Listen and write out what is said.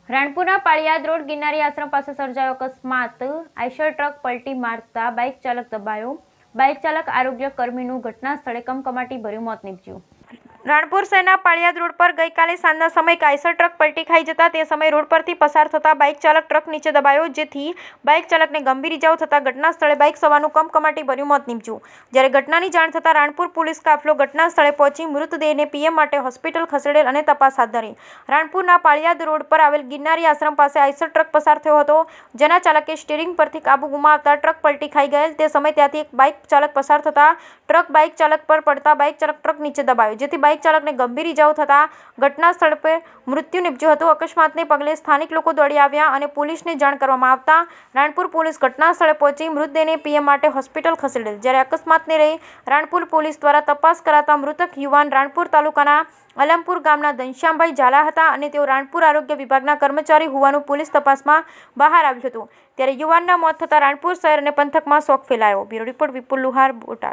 રાણપુરના Paliyad road ગિરનારી આશ્રમ પાસે સર્જાયો અકસ્માત। આઈશર ટ્રક પલટી મારતા બાઇક ચાલક દબાયો। બાઇક ચાલક આરોગ્ય કર્મીનું ઘટના સ્થળે કમકમાટી ભર્યું મોત નીપજ્યું। રાણપુર શહેરના પાળિયાદ રોડ પર ગઈકાલે સાંજના સમયે આઈશર ટ્રક પલટી ખાઈ જતા તે સમયે રોડ પરથી પસાર થતા બાઇક ચાલક ટ્રક નીચે દબાયો, જેથી બાઇક ચાલકને ગંભીર ઇજાઓ થતા ઘટના સ્થળે બાઇક સવારનું કમકમાટી ભર્યું મોત નીપજ્યું। જ્યારે ઘટનાની જાણ થતાં રાણપુર પોલીસ કાફલો ઘટના સ્થળે પહોંચી મૃતદેહને પીએમ માટે હોસ્પિટલ ખસેડેલ અને તપાસ હાથ ધરી। રાણપુરના પાળિયાદ રોડ પર આવેલ ગિરનારી આશ્રમ પાસે આઈશર ટ્રક પસાર થયો હતો, જેના ચાલકે સ્ટીયરિંગ પરથી કાબુ ગુમાવતા ટ્રક પલટી ખાઈ ગયેલ। તે સમયે ત્યાંથી એક બાઇક ચાલક પસાર થતા ટ્રક બાઇક ચાલક પર પડતા બાઇક ચાલક ટ્રક નીચે દબાયો, જેથી બાઇક ચાલકને ગંભીર ઇજાઓ થતા ઘટના સ્થળ પર મૃત્યુ નીપજ્યું હતું। અકસ્માતને પગલે સ્થાનિક લોકો દોડી આવ્યા અને પોલીસને જાણ કરવામાં આવતા રાણપુર પોલીસ ઘટના સ્થળે પહોંચી મૃતદેહને પીએમ માટે હોસ્પિટલ ખસેડેલ। જ્યારે અકસ્માતને લઈ રાણપુર પોલીસ દ્વારા તપાસ કરાતા મૃતક યુવાન રાણપુર તાલુકાના અલમપુર ગામના ઘનશ્યામભાઈ ઝાલા હતા અને તેઓ રાણપુર આરોગ્ય વિભાગના કર્મચારી હોવાનું પોલીસ તપાસમાં બહાર આવ્યું હતું। ત્યારે યુવાનના મોત થતાં રાણપુર શહેર અને પંથકમાં શોક ફેલાયો। બ્યુરો રિપોર્ટ વિપુલ લુહાર, બોટાદ।